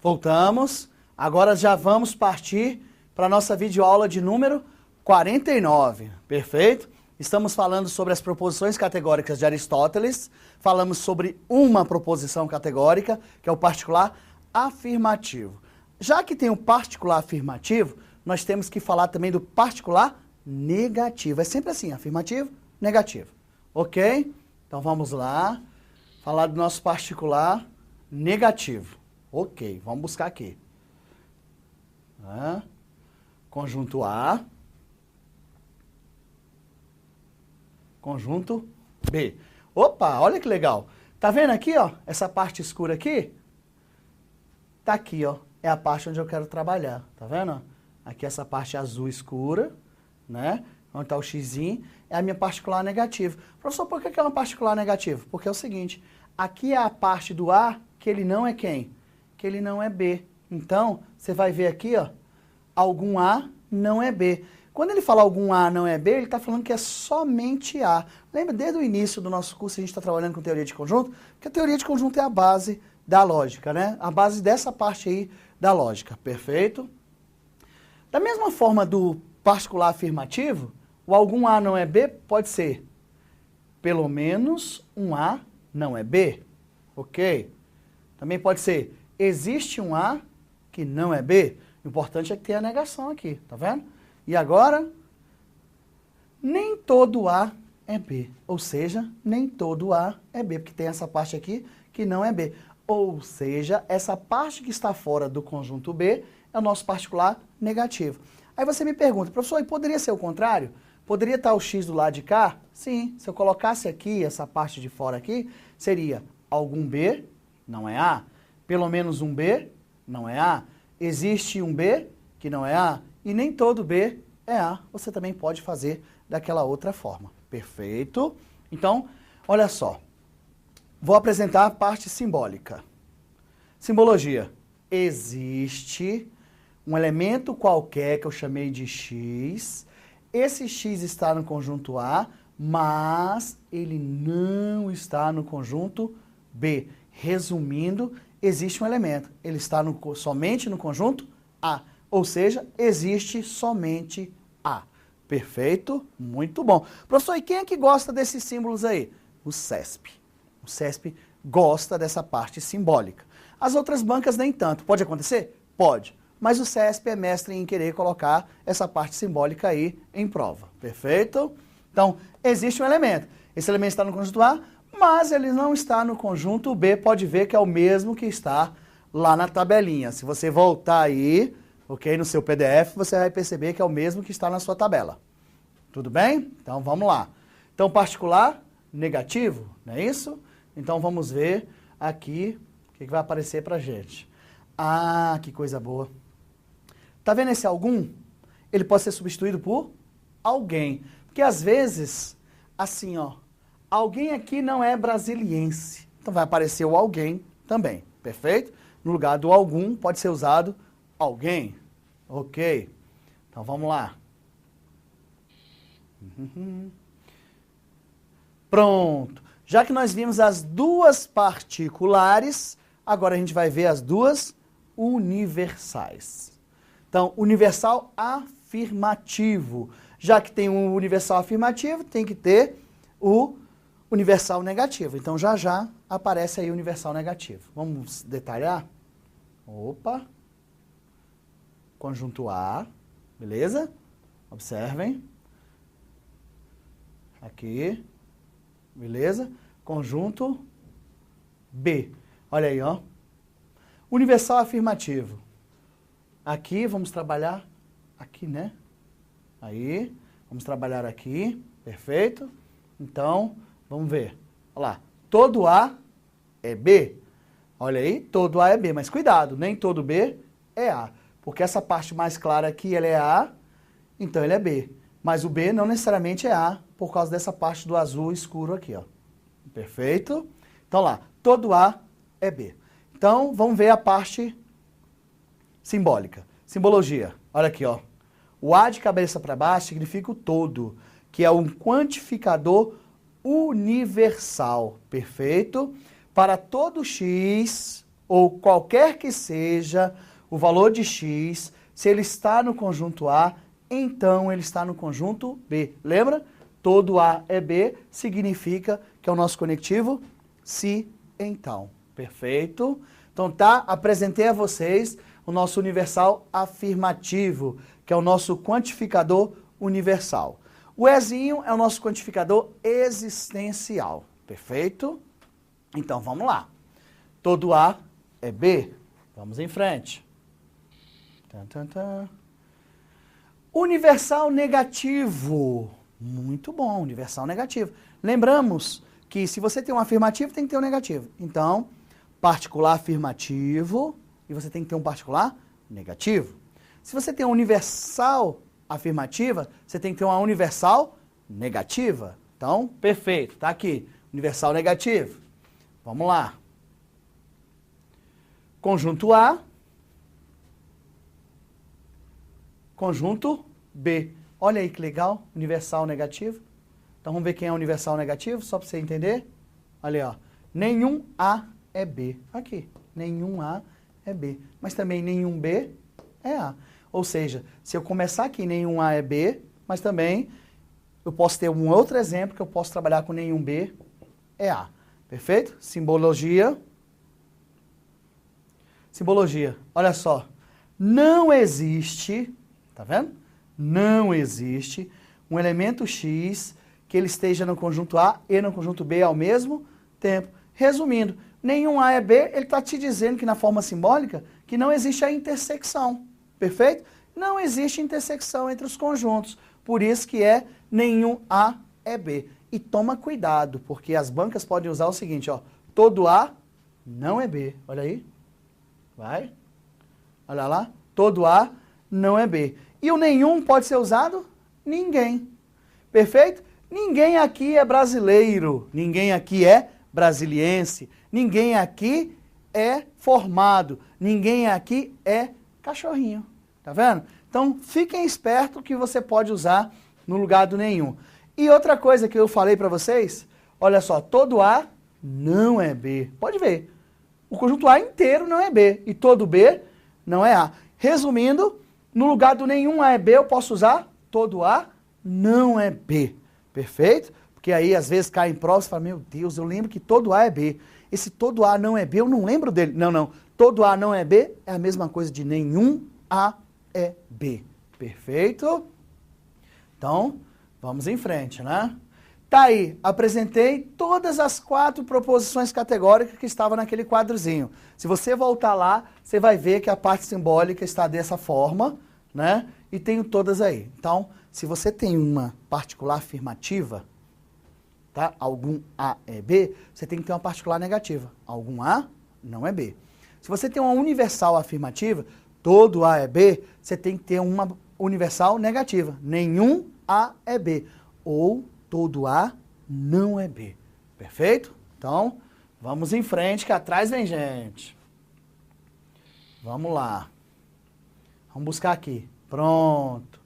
Voltamos. Agora já vamos partir para a nossa videoaula de número 49. Perfeito? Estamos falando sobre as proposições categóricas de Aristóteles. Falamos sobre uma proposição categórica, que é o particular afirmativo. Já que tem o particular afirmativo, nós temos que falar também do particular negativo. É sempre assim, afirmativo, negativo. Ok? Então vamos lá. Falar do nosso particular negativo. Ok, vamos buscar aqui. Conjunto A. Conjunto B. Opa, olha que legal. Tá vendo aqui, ó? Essa parte escura aqui? Tá aqui, ó. É a parte onde eu quero trabalhar. Tá vendo? Aqui essa parte azul escura, né? Onde tá o xizinho, é a minha particular negativa. Professor, por que é uma particular negativa? Porque é o seguinte, aqui é a parte do A que ele não é quem? Que ele não é B. Então, você vai ver aqui, ó, algum A não é B. Quando ele fala algum A não é B, ele está falando que é somente A. Lembra, desde o início do nosso curso, a gente está trabalhando com teoria de conjunto, que a teoria de conjunto é a base da lógica, né? A base dessa parte aí da lógica, perfeito? Da mesma forma do particular afirmativo, o algum A não é B pode ser pelo menos um A não é B, ok? Também pode ser existe um A que não é B. O importante é que tem a negação aqui, tá vendo? E agora, nem todo A é B. Ou seja, nem todo A é B, porque tem essa parte aqui que não é B. Ou seja, essa parte que está fora do conjunto B é o nosso particular negativo. Aí você me pergunta, professor, e poderia ser o contrário? Poderia estar o X do lado de cá? Sim, se eu colocasse aqui, essa parte de fora aqui, seria algum B, não é A. Pelo menos um B, não é A. Existe um B, que não é A. E nem todo B é A. Você também pode fazer daquela outra forma. Perfeito? Então, olha só. Vou apresentar a parte simbólica. Simbologia. Existe um elemento qualquer que eu chamei de X. Esse X está no conjunto A, mas ele não está no conjunto B. Resumindo, existe um elemento. Ele está somente no conjunto A. Ou seja, existe somente A. Perfeito? Muito bom. Professor, e quem é que gosta desses símbolos aí? O CESP. O CESP gosta dessa parte simbólica. As outras bancas nem tanto. Pode acontecer? Pode. Mas o CESP é mestre em querer colocar essa parte simbólica aí em prova. Perfeito? Então, existe um elemento. Esse elemento está no conjunto A, mas ele não está no conjunto B. Pode ver que é o mesmo que está lá na tabelinha. Se você voltar aí, ok, no seu PDF, você vai perceber que é o mesmo que está na sua tabela. Tudo bem? Então, vamos lá. Então, particular, negativo, não é isso? Então, vamos ver aqui o que vai aparecer para a gente. Ah, que coisa boa. Tá vendo esse algum? Ele pode ser substituído por alguém. Porque às vezes, assim, ó, alguém aqui não é brasiliense. Então vai aparecer o alguém também, perfeito? No lugar do algum pode ser usado alguém. Ok. Então vamos lá. Pronto. Já que nós vimos as duas particulares, agora a gente vai ver as duas universais. Então, universal afirmativo. Já que tem um universal afirmativo, tem que ter o universal negativo. Então, já já aparece aí o universal negativo. Vamos detalhar? Opa. Conjunto A. Beleza? Observem. Aqui. Beleza? Conjunto B. Olha aí, ó. Universal afirmativo. Aqui, vamos trabalhar aqui, né? Aí, vamos trabalhar aqui, perfeito? Então, vamos ver. Olha lá, todo A é B. Olha aí, todo A é B, mas cuidado, nem todo B é A. Porque essa parte mais clara aqui, ela é A, então ele é B. Mas o B não necessariamente é A, por causa dessa parte do azul escuro aqui, ó. Perfeito? Então lá, todo A é B. Então, vamos ver a parte simbólica. Simbologia. Olha aqui, ó. O A de cabeça para baixo significa o todo, que é um quantificador universal. Perfeito? Para todo X, ou qualquer que seja o valor de x, se ele está no conjunto A, então ele está no conjunto B. Lembra? Todo A é B, significa que é o nosso conectivo se, então. Perfeito? Então tá, apresentei a vocês o nosso universal afirmativo, que é o nosso quantificador universal. O Ezinho é o nosso quantificador existencial. Perfeito? Então vamos lá. Todo A é B. Vamos em frente. Tan, tan, tan. Universal negativo. Muito bom, universal negativo. Lembramos que se você tem um afirmativo, tem que ter um negativo. Então, particular afirmativo, e você tem que ter um particular negativo. Se você tem um universal afirmativa, você tem que ter uma universal negativa. Então, perfeito, tá aqui. Universal negativo. Vamos lá. Conjunto A. Conjunto B. Olha aí que legal, universal negativo. Então vamos ver quem é o universal negativo, só para você entender. Olha aí, ó. Nenhum A é B. Aqui, nenhum A é B. Mas também nenhum B é A. Ou seja, se eu começar aqui, nenhum A é B, mas também eu posso ter um outro exemplo que eu posso trabalhar com nenhum B é A. Perfeito? Simbologia. Simbologia. Olha só. Não existe, tá vendo? Não existe um elemento X que ele esteja no conjunto A e no conjunto B ao mesmo tempo. Resumindo, nenhum A é B, ele está te dizendo que na forma simbólica que não existe a intersecção. Perfeito? Não existe intersecção entre os conjuntos. Por isso que é nenhum A é B. E toma cuidado, porque as bancas podem usar o seguinte, ó. Todo A não é B. Olha aí. Vai. Olha lá. Todo A não é B. E o nenhum pode ser usado? Ninguém. Perfeito? Ninguém aqui é brasileiro. Ninguém aqui é brasiliense. Ninguém aqui é formado. Ninguém aqui é cachorrinho. Tá vendo? Então, fiquem espertos que você pode usar no lugar do nenhum. E outra coisa que eu falei para vocês, olha só, todo A não é B. Pode ver. O conjunto A inteiro não é B. E todo B não é A. Resumindo, no lugar do nenhum A é B, eu posso usar todo A não é B. Perfeito? Porque aí, às vezes, cai em prova e fala, meu Deus, eu lembro que todo A é B. Esse todo A não é B, eu não lembro dele. Não, não. Todo A não é B é a mesma coisa de nenhum A é B. Perfeito? Então, vamos em frente, né? Tá aí, apresentei todas as 4 proposições categóricas que estavam naquele quadrozinho. Se você voltar lá, você vai ver que a parte simbólica está dessa forma, né? E tenho todas aí. Então, se você tem uma particular afirmativa, tá? Algum A é B, você tem que ter uma particular negativa. Algum A não é B. Se você tem uma universal afirmativa, todo A é B, você tem que ter uma universal negativa. Nenhum A é B. Ou todo A não é B. Perfeito? Então, vamos em frente, que atrás vem gente. Vamos lá. Vamos buscar aqui. Pronto.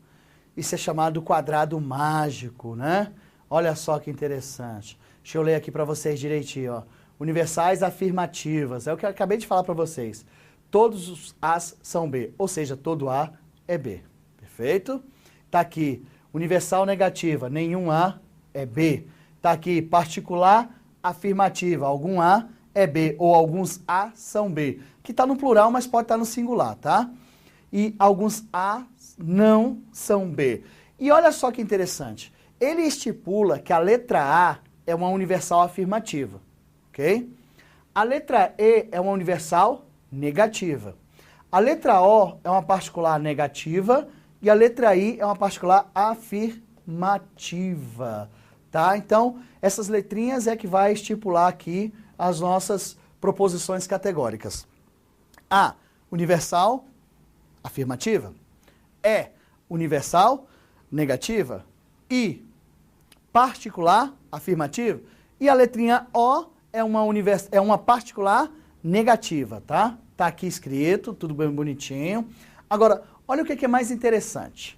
Isso é chamado quadrado mágico, né? Olha só que interessante. Deixa eu ler aqui para vocês direitinho, ó. Universais afirmativas. É o que eu acabei de falar para vocês. Todos os A's são B. Ou seja, todo A é B. Perfeito? Tá aqui. Universal negativa. Nenhum A é B. Tá aqui, particular afirmativa. Algum A é B, ou alguns A são B. Que está no plural, mas pode estar no singular, tá? E alguns A não são B. E olha só que interessante. Ele estipula que a letra A é uma universal afirmativa, ok? A letra E é uma universal negativa. A letra O é uma particular negativa e a letra I é uma particular afirmativa. Tá? Então, essas letrinhas é que vai estipular aqui as nossas proposições categóricas. A, universal, afirmativa. E, universal, negativa. I, particular, afirmativa. E a letrinha O é uma particular negativa, tá? Tá aqui escrito, tudo bem bonitinho. Agora, olha o que é mais interessante.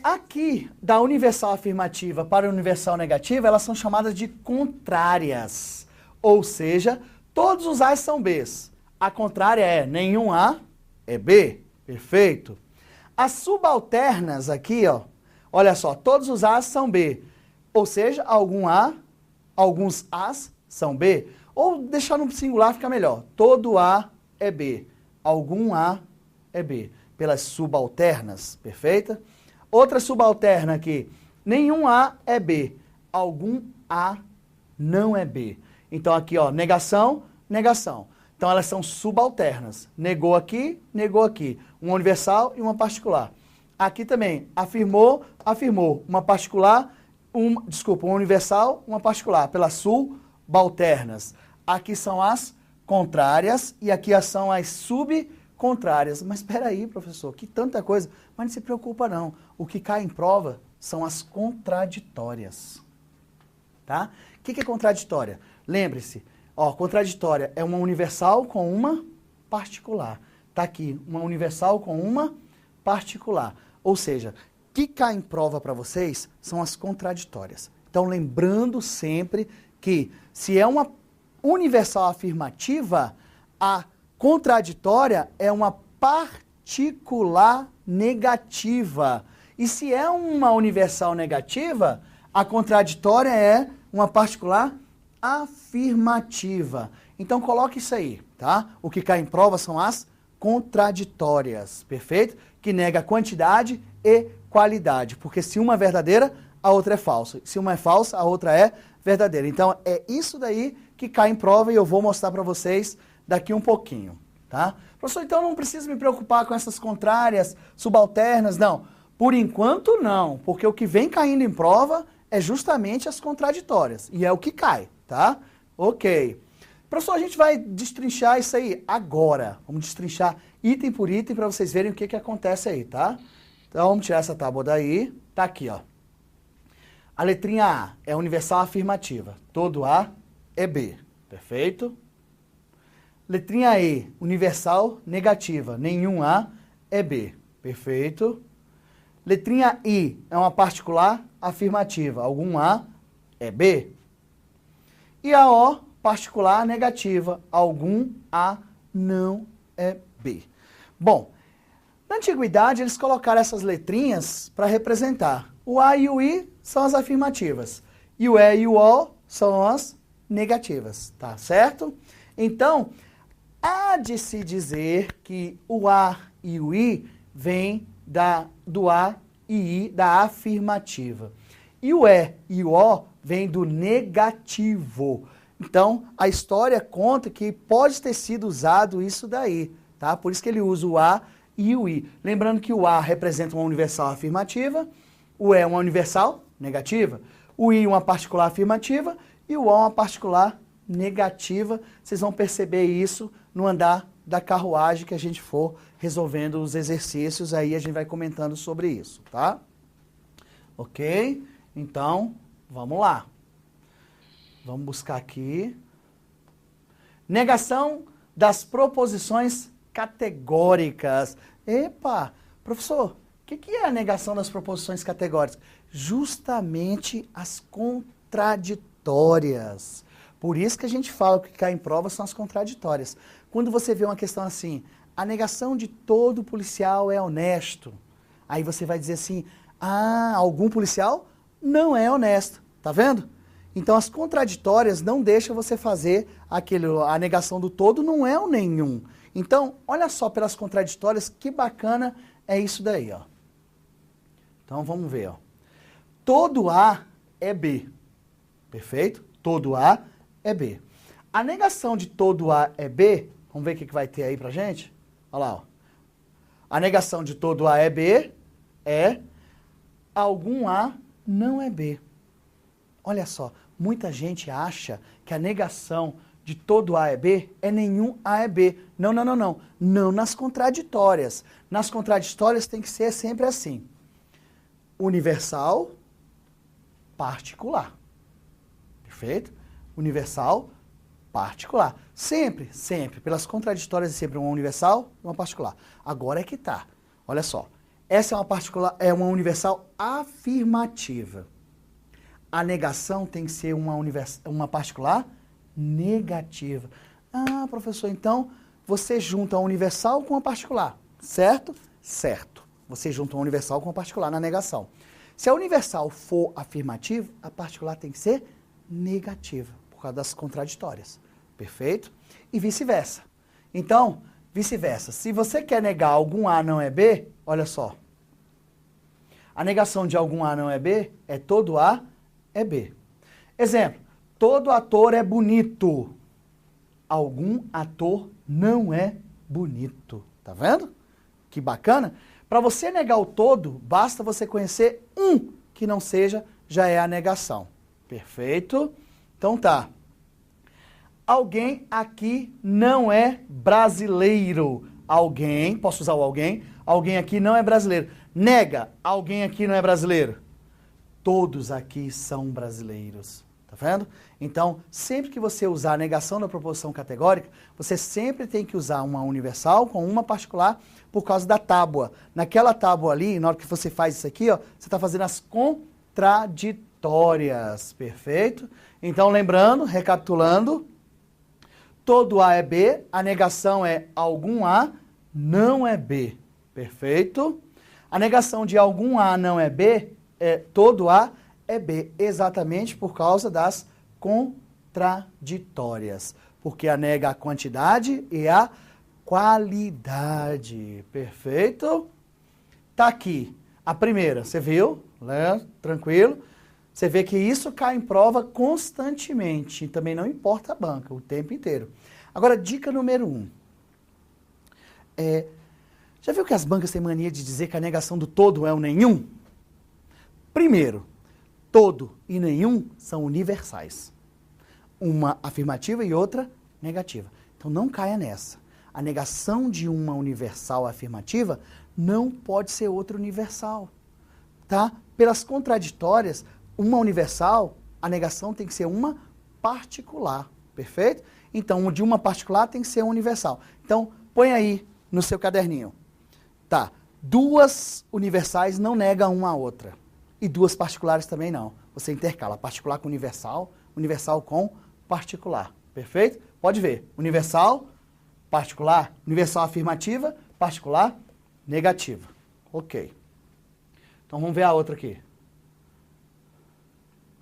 Aqui, da universal afirmativa para a universal negativa, elas são chamadas de contrárias. Ou seja, Todos os A's são B's. A contrária é nenhum A é B. Perfeito. As subalternas aqui, ó, olha só, todos os A's são B. Ou seja, alguns A's são B. Ou deixar no singular fica melhor. Todo A é B. Algum A é B. Pelas subalternas, perfeita? Outra subalterna aqui. Nenhum A é B. Algum A não é B. Então aqui, ó, negação, negação. Então elas são subalternas. Negou aqui, uma universal e uma particular. Aqui também, afirmou, afirmou. Uma particular, uma universal, uma particular. Pelas subalternas. Aqui são as contrárias e aqui são as subcontrárias. Mas espera aí, professor, que tanta coisa. Mas não se preocupa não. O que cai em prova são as contraditórias. Tá? O que é contraditória? Lembre-se, ó, contraditória é uma universal com uma particular. Tá aqui, uma universal com uma particular. Ou seja, o que cai em prova para vocês são as contraditórias. Então, lembrando sempre que se é uma universal afirmativa, a contraditória é uma particular negativa. E se é uma universal negativa, a contraditória é uma particular afirmativa. Então coloque isso aí, tá? O que cai em prova são as contraditórias, perfeito? Que nega quantidade e qualidade, porque se uma é verdadeira, a outra é falsa. Se uma é falsa, a outra é verdadeira. Então é isso daí que cai em prova e eu vou mostrar para vocês daqui um pouquinho, tá? Professor, então não preciso me preocupar com essas contrárias, subalternas, não. Por enquanto não, porque o que vem caindo em prova é justamente as contraditórias, e é o que cai, tá? Ok. Professor, a gente vai destrinchar isso aí agora. Vamos destrinchar item por item para vocês verem o que acontece aí, tá? Então vamos tirar essa tábua daí. Tá aqui, ó. A letrinha A é universal afirmativa. Todo A é B. Perfeito? Letrinha E, universal negativa. Nenhum A é B. Perfeito? Letrinha I é uma particular afirmativa. Algum A é B. E a O, particular negativa. Algum A não é B. Bom, na antiguidade eles colocaram essas letrinhas para representar. O A e o I são as afirmativas. E o E e o O são as negativas. Tá certo? Então, há de se dizer que o A e o I vêm do A e I da afirmativa. E o E o O vem do negativo. Então, a história conta que pode ter sido usado isso daí, tá? Por isso que ele usa o A e o I. Lembrando que o A representa uma universal afirmativa, o E uma universal negativa, o I uma particular afirmativa e o O uma particular negativa. Vocês vão perceber isso no andar da carruagem que a gente for resolvendo os exercícios, aí a gente vai comentando sobre isso, tá? Ok? Então, vamos lá. Vamos buscar aqui. Negação das proposições categóricas. Epa, professor, o que é a negação das proposições categóricas? Justamente as contraditórias. Por isso que a gente fala que o que cai em prova são as contraditórias. Quando você vê uma questão assim, a negação de todo policial é honesto. Aí você vai dizer assim, algum policial não é honesto. Tá vendo? Então as contraditórias não deixam você fazer a negação do todo não é o nenhum. Então, olha só pelas contraditórias, que bacana é isso daí, ó. Então vamos ver, ó. Todo A é B. Perfeito? Todo A é B. A negação de todo A é B, vamos ver o que vai ter aí pra gente? Olha lá, ó. A negação de todo A é B é algum A não é B. Olha só, muita gente acha que a negação de todo A é B é nenhum A é B. Não, não, não, não. Não nas contraditórias. Nas contraditórias tem que ser sempre assim. Universal, particular. Perfeito? Universal, particular. Sempre, sempre. Pelas contraditórias é sempre uma universal e uma particular. Agora é que tá. Olha só. Essa é uma particular, é uma universal afirmativa. A negação tem que ser uma particular negativa. Ah, professor, então você junta a universal com a particular, certo? Certo. Você junta a universal com a particular na negação. Se a universal for afirmativa, a particular tem que ser negativa, por causa das contraditórias. Perfeito? E vice-versa. Então, vice-versa. Se você quer negar algum A não é B, olha só. A negação de algum A não é B é todo A é B. Exemplo, todo ator é bonito. Algum ator não é bonito. Tá vendo? Que bacana. Para você negar o todo, basta você conhecer um que não seja, já é a negação. Perfeito? Então tá. Alguém aqui não é brasileiro. Alguém, posso usar o alguém? Alguém aqui não é brasileiro. Nega, alguém aqui não é brasileiro. Todos aqui são brasileiros. Tá vendo? Então, sempre que você usar a negação da proposição categórica, você sempre tem que usar uma universal com uma particular por causa da tábua. Naquela tábua ali, na hora que você faz isso aqui, ó, você está fazendo as contraditórias. Perfeito? Então, lembrando, recapitulando, todo A é B, a negação é algum A não é B. Perfeito? A negação de algum A não é B é todo A é B, exatamente por causa das contraditórias. Porque a nega a quantidade e a qualidade. Perfeito? Tá aqui. A primeira, você viu? Né? Tranquilo? Você vê que isso cai em prova constantemente. Também não importa a banca, o tempo inteiro. Agora, dica número 1. Já viu que as bancas têm mania de dizer que a negação do todo é o nenhum? Primeiro, todo e nenhum são universais. Uma afirmativa e outra negativa. Então não caia nessa. A negação de uma universal afirmativa não pode ser outra universal. Tá? Pelas contraditórias, uma universal, a negação tem que ser uma particular. Perfeito? Então, de uma particular tem que ser universal. Então, põe aí no seu caderninho. Tá. Duas universais não negam uma a outra. E duas particulares também não. Você intercala particular com universal, universal com particular. Perfeito? Pode ver. Universal, particular, universal afirmativa, particular, negativa. Ok. Então vamos ver a outra aqui.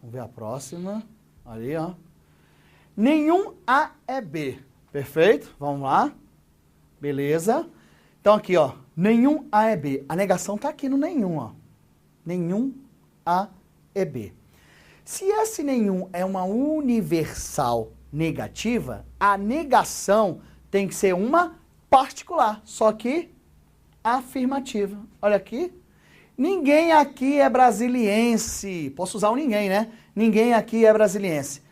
Vamos ver a próxima. Ali, ó. Nenhum A é B. Perfeito? Vamos lá. Beleza. Então aqui, ó. Nenhum A é B. A negação está aqui no nenhum, ó. Nenhum A é B. Se esse nenhum é uma universal negativa, a negação tem que ser uma particular, só que afirmativa. Olha aqui. Ninguém aqui é brasiliense. Posso usar o ninguém, né? Ninguém aqui é brasiliense.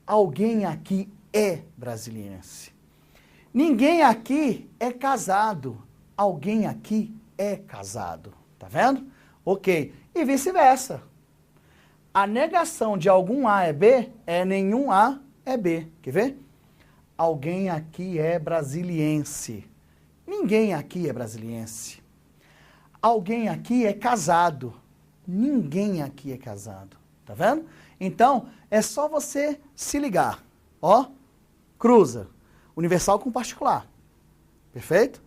Alguém aqui é brasiliense. Ninguém aqui é casado. Alguém aqui é casado. Tá vendo? Ok. E vice-versa. A negação de algum A é B é nenhum A é B. Quer ver? Alguém aqui é brasiliense. Ninguém aqui é brasiliense. Alguém aqui é casado. Ninguém aqui é casado. Tá vendo? Então, é só você se ligar. Ó, cruza. Universal com particular. Perfeito?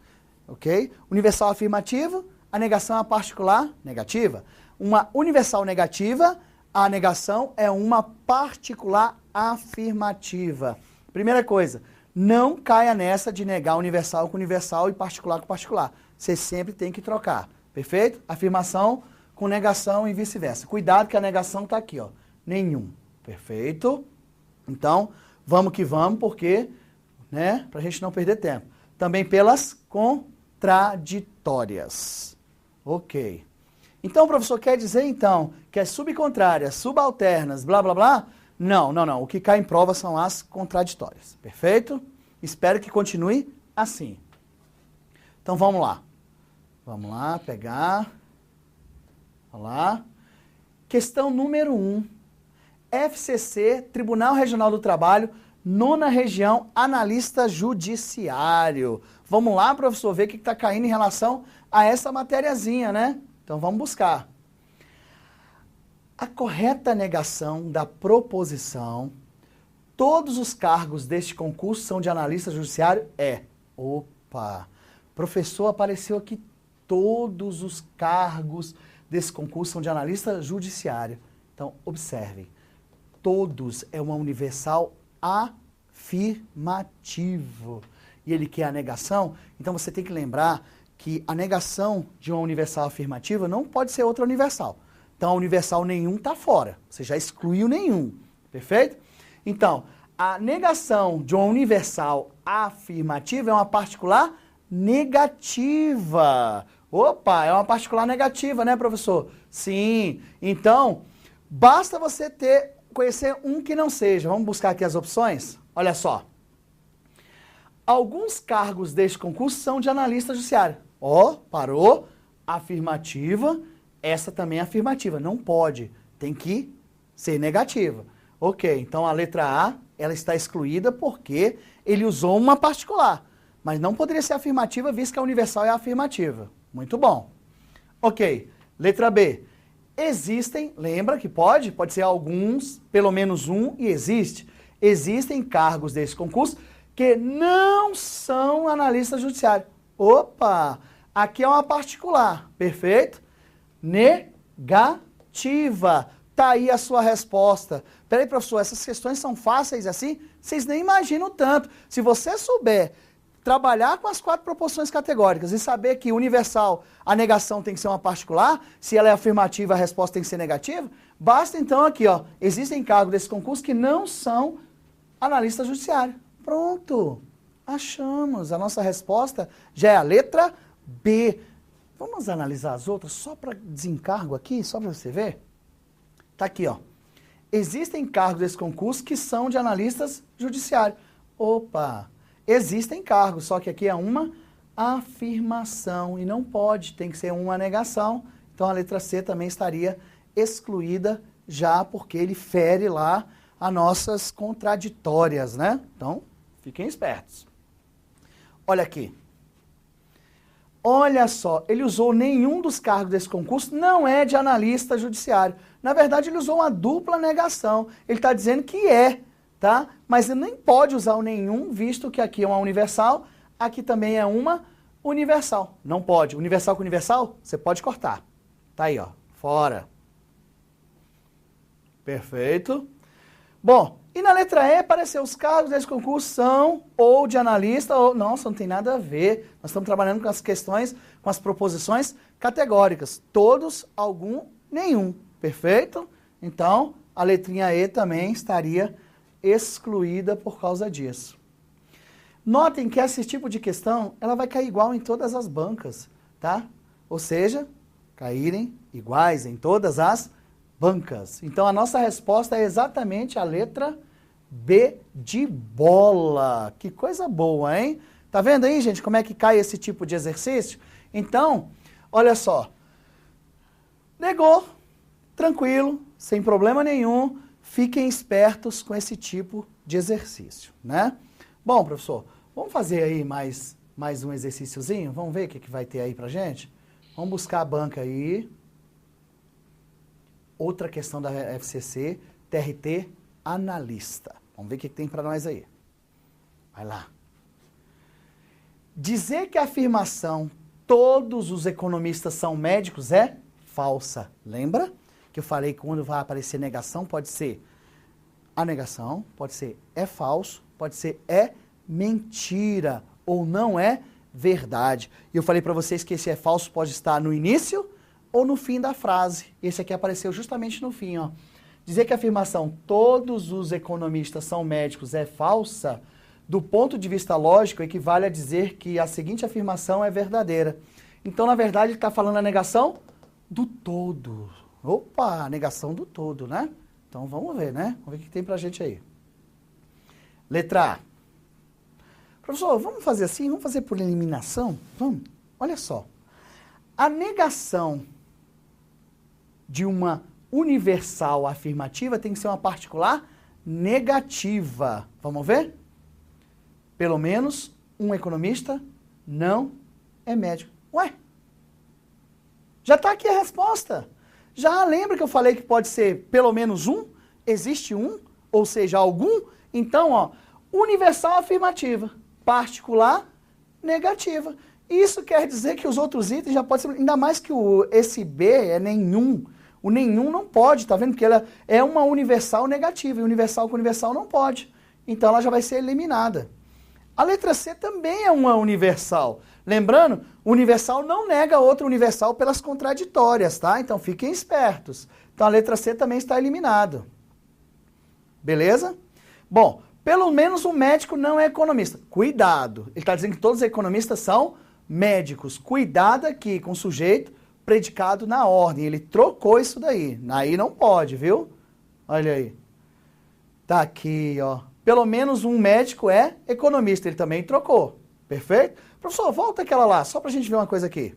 Ok? Universal afirmativo, a negação é particular negativa. Uma universal negativa, a negação é uma particular afirmativa. Primeira coisa, não caia nessa de negar universal com universal e particular com particular. Você sempre tem que trocar. Perfeito? Afirmação com negação e vice-versa. Cuidado que a negação está aqui, ó. Nenhum. Perfeito? Então, vamos que vamos, porque, né, para a gente não perder tempo. Também pelas contraditórias. Ok. Então, o professor quer dizer, então, que as subcontrárias, subalternas, blá, blá, blá? Não, não, não. O que cai em prova são as contraditórias. Perfeito? Espero que continue assim. Então, vamos lá. Vamos lá, pegar. Vamos lá. Questão número 1. FCC, Tribunal Regional do Trabalho, 9ª Região, analista judiciário. Vamos lá, professor, ver o que está caindo em relação a essa matériazinha, né? Então, vamos buscar. A correta negação da proposição Todos os cargos deste concurso são de analista judiciário? Opa! Professor, apareceu aqui todos os cargos desse concurso são de analista judiciário. Então, observe. Todos é uma universal afirmativo. E ele quer a negação? Então, você tem que lembrar que a negação de uma universal afirmativa não pode ser outra universal. Então, a universal nenhum está fora. Você já excluiu nenhum. Perfeito? Então, a negação de uma universal afirmativa é uma particular negativa. Opa, é uma particular negativa, né, professor? Sim. Então, basta você conhecer um que não seja. Vamos buscar aqui as opções? Olha só. Alguns cargos deste concurso são de analista judiciário. Parou. Afirmativa. Essa também é afirmativa. Não pode. Tem que ser negativa. Ok, então a letra A, ela está excluída porque ele usou uma particular. Mas não poderia ser afirmativa, visto que a universal é afirmativa. Muito bom. Ok, letra B. Existem, lembra que pode ser alguns, pelo menos um, e existe. Existem cargos desse concurso que não são analistas judiciários. Opa, aqui é uma particular, perfeito? Negativa. Tá aí a sua resposta. Peraí, professor, essas questões são fáceis assim? Vocês nem imaginam tanto. Se você souber trabalhar com as 4 proposições categóricas e saber que universal, a negação tem que ser uma particular, se ela é afirmativa, a resposta tem que ser negativa, basta então aqui, ó, existem cargos desse concurso que não são analistas judiciários. Pronto, achamos. A nossa resposta já é a letra B. Vamos analisar as outras só para desencargo aqui, só para você ver? Tá aqui, ó. Existem cargos desse concurso que são de analistas judiciários. Opa! Existem cargos, só que aqui é uma afirmação e não pode, tem que ser uma negação. Então a letra C também estaria excluída já porque ele fere lá as nossas contraditórias, né? Então, fiquem espertos. Olha aqui. Olha só, ele usou nenhum dos cargos desse concurso, não é de analista judiciário. Na verdade, ele usou uma dupla negação. Ele está dizendo que é, tá? Mas ele nem pode usar o nenhum, visto que aqui é uma universal, aqui também é uma universal. Não pode. Universal com universal, você pode cortar. Tá aí, ó, fora. Perfeito. Bom, e na letra E apareceu os cargos desse concurso são ou de analista ou... Nossa, não tem nada a ver. Nós estamos trabalhando com as questões, com as proposições categóricas. Todos, algum, nenhum. Perfeito? Então, a letrinha E também estaria excluída por causa disso. Notem que esse tipo de questão, ela vai cair igual em todas as bancas, tá? Ou seja, caírem iguais em todas as bancas. Então, a nossa resposta é exatamente a letra B de bola. Que coisa boa, hein? Tá vendo aí, gente, como é que cai esse tipo de exercício? Então, olha só. Negou, tranquilo, sem problema nenhum. Fiquem espertos com esse tipo de exercício, né? Bom, professor, vamos fazer aí mais um exercíciozinho? Vamos ver o que vai ter aí pra gente? Vamos buscar a banca aí. Outra questão da FCC, TRT, analista. Vamos ver o que tem para nós aí. Vai lá. Dizer que a afirmação todos os economistas são médicos é falsa. Lembra que eu falei que quando vai aparecer negação pode ser a negação, pode ser é falso, pode ser é mentira ou não é verdade. E eu falei para vocês que esse é falso pode estar no início ou no fim da frase. Esse aqui apareceu justamente no fim, ó. Dizer que a afirmação todos os economistas são médicos é falsa, do ponto de vista lógico, equivale a dizer que a seguinte afirmação é verdadeira. Então, na verdade, ele está falando a negação do todo. Opa, a negação do todo, né? Então, vamos ver, né? Vamos ver o que tem pra gente aí. Letra A. Professor, vamos fazer assim? Vamos fazer por eliminação? Vamos? Olha só. A negação de uma universal afirmativa tem que ser uma particular negativa. Vamos ver? Pelo menos um economista não é médico. Ué? Já está aqui a resposta. Já lembra que eu falei que pode ser pelo menos um? Existe um? Ou seja, algum? Então, ó, universal afirmativa, particular negativa. Isso quer dizer que os outros itens já podem ser, ainda mais que esse B é nenhum. O nenhum não pode, tá vendo? Porque ela é uma universal negativa, e universal com universal não pode. Então ela já vai ser eliminada. A letra C também é uma universal. Lembrando, universal não nega outra universal pelas contraditórias, tá? Então fiquem espertos. Então a letra C também está eliminada. Beleza? Bom, pelo menos o médico não é economista. Cuidado. Ele está dizendo que todos os economistas são médicos. Cuidado aqui com o sujeito predicado na ordem. Ele trocou isso daí. Aí não pode, viu? Olha aí. Tá aqui, ó. Pelo menos um médico é economista. Ele também trocou. Perfeito? Professor, volta aquela lá, só pra gente ver uma coisa aqui.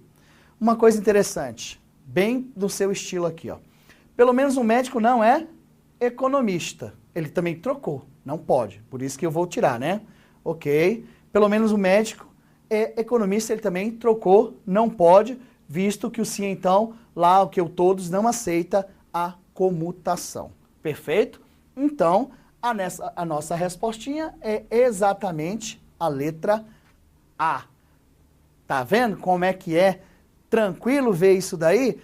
Uma coisa interessante. Bem do seu estilo aqui, ó. Pelo menos um médico não é economista. Ele também trocou. Não pode. Por isso que eu vou tirar, né? Ok. Pelo menos o médico é economista. Ele também trocou. Não pode. Visto que o sim, então, lá o que o todos não aceita a comutação. Perfeito? Então, a nossa respostinha é exatamente a letra A. Tá vendo como é que é tranquilo ver isso daí?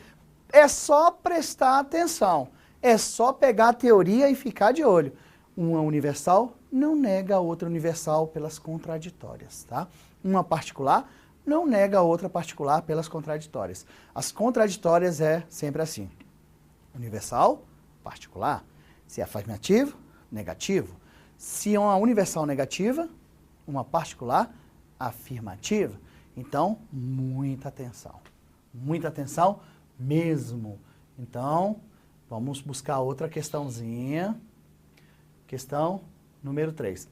É só prestar atenção. É só pegar a teoria e ficar de olho. Uma universal não nega a outra universal pelas contraditórias, tá? Uma particular não nega a outra particular pelas contraditórias. As contraditórias é sempre assim. Universal, particular. Se é afirmativo, negativo. Se é uma universal negativa, uma particular afirmativa. Então, muita atenção mesmo. Então, vamos buscar outra questãozinha. Questão número 3.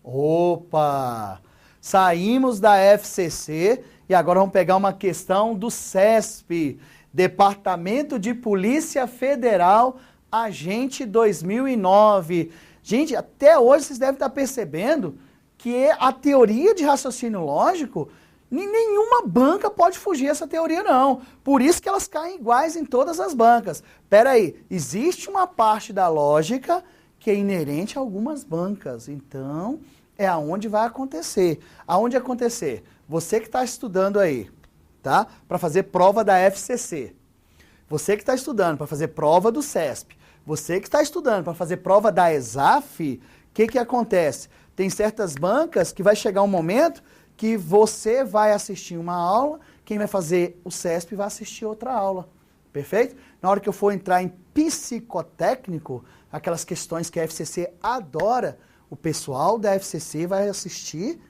Opa! Saímos da FCC e agora vamos pegar uma questão do CESP, Departamento de Polícia Federal, Agente 2009. Gente, até hoje vocês devem estar percebendo que a teoria de raciocínio lógico, nenhuma banca pode fugir dessa teoria, não. Por isso que elas caem iguais em todas as bancas. Espera aí, existe uma parte da lógica que é inerente a algumas bancas. Então, é aonde vai acontecer. Aonde acontecer? Você que está estudando aí, tá? Para fazer prova da FCC. Você que está estudando para fazer prova do CESP. Você que está estudando para fazer prova da ESAF, o que acontece? Tem certas bancas que vai chegar um momento que você vai assistir uma aula, quem vai fazer o CESP vai assistir outra aula. Perfeito? Na hora que eu for entrar em psicotécnico, aquelas questões que a FCC adora, o pessoal da FCC vai assistir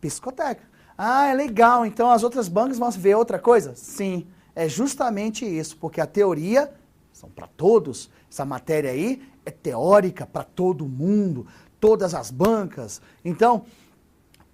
psicotécnico. Ah, é legal, então as outras bancas vão ver outra coisa? Sim, é justamente isso, porque a teoria são para todos, essa matéria aí é teórica para todo mundo, todas as bancas. Então,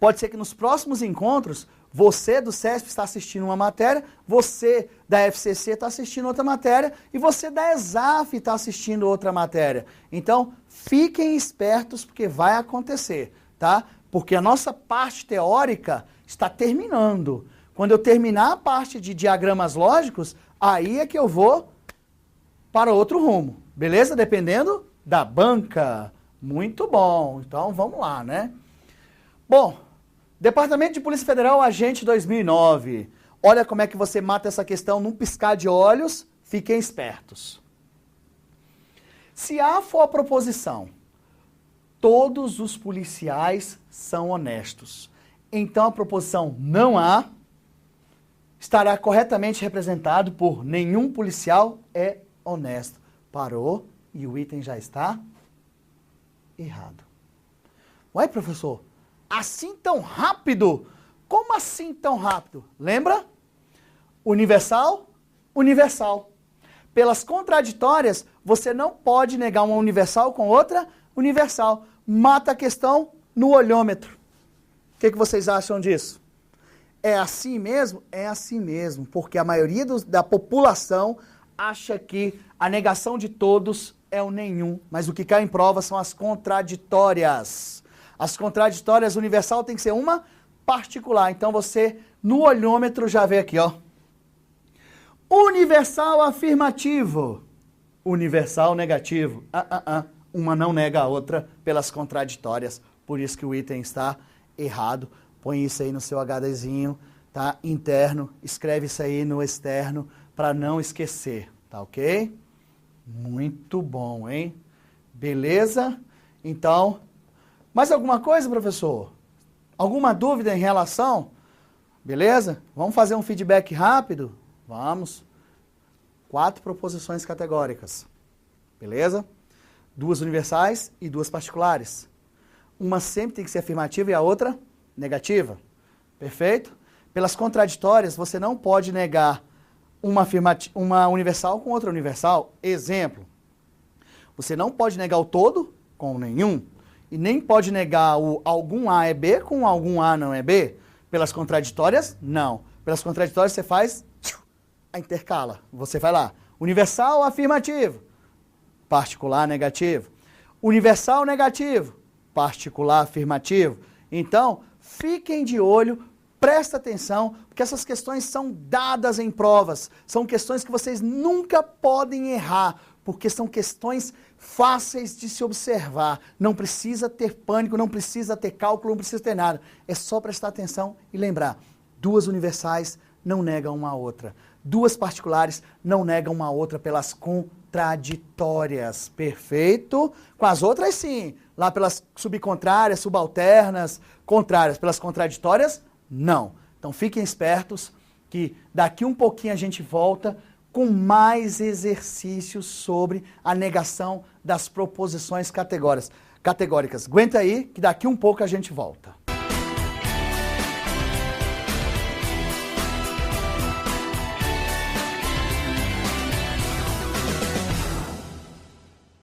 pode ser que nos próximos encontros, você do CESP está assistindo uma matéria, você da FCC está assistindo outra matéria e você da ESAF está assistindo outra matéria. Então, fiquem espertos porque vai acontecer, tá? Porque a nossa parte teórica está terminando. Quando eu terminar a parte de diagramas lógicos, aí é que eu vou para outro rumo, beleza? Dependendo da banca. Muito bom. Então, vamos lá, né? Bom, Departamento de Polícia Federal, Agente 2009. Olha como é que você mata essa questão num piscar de olhos. Fiquem espertos. Se A for a proposição, todos os policiais são honestos. Então a proposição não A estará corretamente representado por nenhum policial é honesto. Parou e o item já está errado. Ué, professor? Assim tão rápido? Como assim tão rápido? Lembra? Universal, universal. Pelas contraditórias, você não pode negar uma universal com outra universal. Mata a questão no olhômetro. O que vocês acham disso? É assim mesmo? É assim mesmo, porque a maioria da população acha que a negação de todos é o nenhum, mas o que cai em prova são as contraditórias. As contraditórias universal tem que ser uma particular. Então você, no olhômetro, já vê aqui, ó. Universal afirmativo. Universal negativo. uma não nega a outra pelas contraditórias. Por isso que o item está errado. Põe isso aí no seu HDzinho, tá? Interno, escreve isso aí no externo para não esquecer, tá ok? Muito bom, hein? Beleza? Então, mais alguma coisa, professor? Alguma dúvida em relação? Beleza? Vamos fazer um feedback rápido? Vamos. 4 proposições categóricas. Beleza? 2 universais e 2 particulares. Uma sempre tem que ser afirmativa e a outra negativa. Perfeito? Pelas contraditórias, você não pode negar uma universal com outra universal. Exemplo, você não pode negar o todo com nenhum, e nem pode negar o algum A é B com algum A não é B. Pelas contraditórias, não. Pelas contraditórias você faz a intercala. Você vai lá, universal afirmativo, particular negativo. Universal negativo, particular afirmativo. Então, fiquem de olho, presta atenção, porque essas questões são dadas em provas. São questões que vocês nunca podem errar, porque são questões fáceis de se observar. Não precisa ter pânico, não precisa ter cálculo, não precisa ter nada. É só prestar atenção e lembrar. 2 universais não negam uma a outra. 2 particulares não negam uma a outra pelas contraditórias. Perfeito? Com as outras, sim. Lá pelas subcontrárias, subalternas, contrárias. Pelas contraditórias, não. Então fiquem espertos que daqui um pouquinho a gente volta com mais exercícios sobre a negação das proposições categóricas. Aguenta aí que daqui um pouco a gente volta.